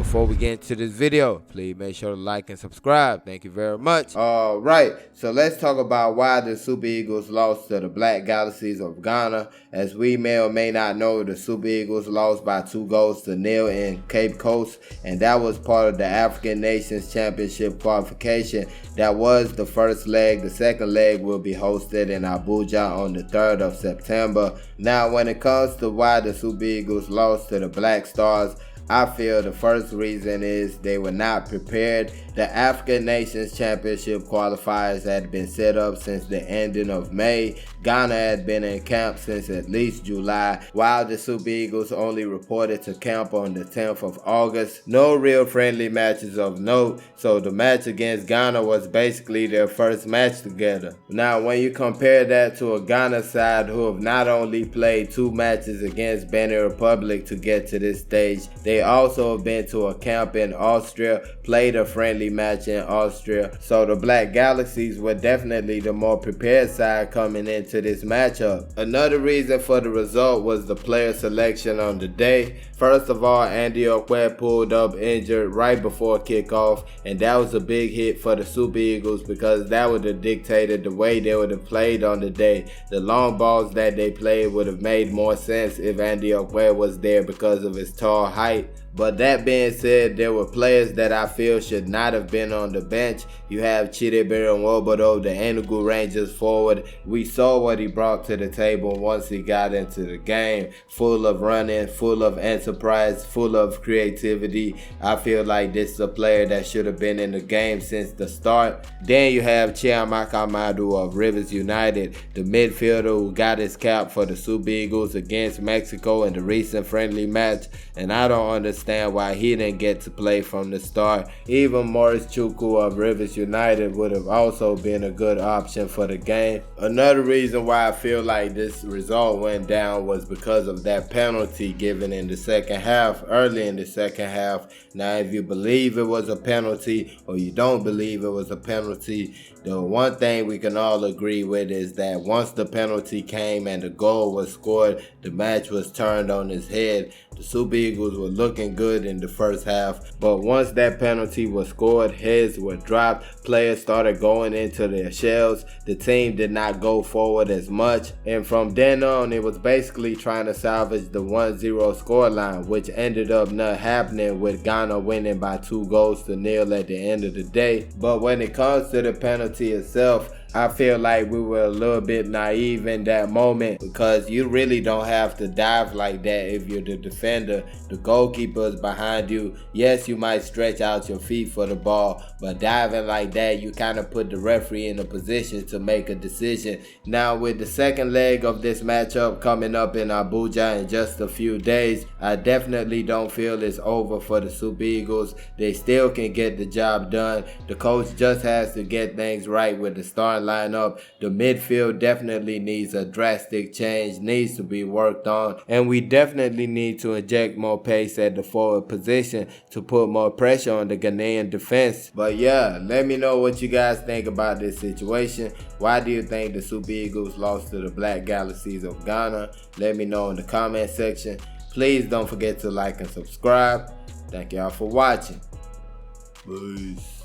before we get into this video, please make sure to like and subscribe. Thank you very much. Alright, so let's talk about why the Super Eagles lost to the Black Galaxies of Ghana. As we may or may not know, the Super Eagles lost by 2-0 in Cape Coast, and that was part of the African Nations Championship qualification. That was the first leg. The second leg will be hosted in Abuja on the 3rd of September. Now, when it comes to why the Super Eagles lost to the Black Stars, I feel the first reason is they were not prepared. The African Nations Championship qualifiers had been set up since the ending of May. Ghana had been in camp since at least July, while the Super Eagles only reported to camp on the 10th of August. No real friendly matches of note, so the match against Ghana was basically their first match together. Now, when you compare that to a Ghana side who have not only played 2 matches against Benin Republic to get to this stage, they also have been to a camp in Austria, played a friendly match in Austria. So the Black Galaxies were definitely the more prepared side coming into this matchup. Another reason for the result was the player selection on the day. First of all, Andy Okwe pulled up injured right before kickoff, and that was a big hit for the Super Eagles because that would have dictated the way they would have played on the day. The long balls that they played would have made more sense if Andy Okwe was there because of his tall height. But that being said, there were players that I feel should not have been on the bench. You have Chidebere Nwobodo, the Enugu Rangers forward. We saw what he brought to the table once he got into the game. Full of running, full of enterprise, full of creativity. I feel like this is a player that should have been in the game since the start. Then you have Chiamaka Amadu of Rivers United, the midfielder who got his cap for the Super Eagles against Mexico in the recent friendly match. And I don't understand why he didn't get to play from the start. Even Maurice Chukwu of Rivers United would have also been a good option for the game. Another reason why I feel like this result went down was because of that penalty given in the second half, early in the second half. Now, if you believe it was a penalty or you don't believe it was a penalty, the one thing we can all agree with is that once the penalty came and the goal was scored, the match was turned on its head. The Super Eagles were looking good in the first half, but once that penalty was scored, heads were dropped, players started going into their shells, the team did not go forward as much, and from then on it was basically trying to salvage the 1-0 scoreline, which ended up not happening with Ghana winning by 2-0 at the end of the day. But when it comes to the penalty itself, I feel like we were a little bit naive in that moment because you really don't have to dive like that if you're the defender. The goalkeeper is behind you. Yes, you might stretch out your feet for the ball, but diving like that, you kind of put the referee in a position to make a decision. Now, with the second leg of this matchup coming up in Abuja in just a few days, I definitely don't feel it's over for the Super Eagles. They still can get the job done. The coach just has to get things right with the starting lineup. The midfield definitely needs a drastic change, needs to be worked on, and we definitely need to inject more pace at the forward position to put more pressure on the Ghanaian defense. But yeah, let me know what you guys think about this situation. Why do you think the Super Eagles lost to the Black Galaxies of Ghana? Let me know in the comment section. Please don't forget to like and subscribe. Thank y'all for watching. Peace.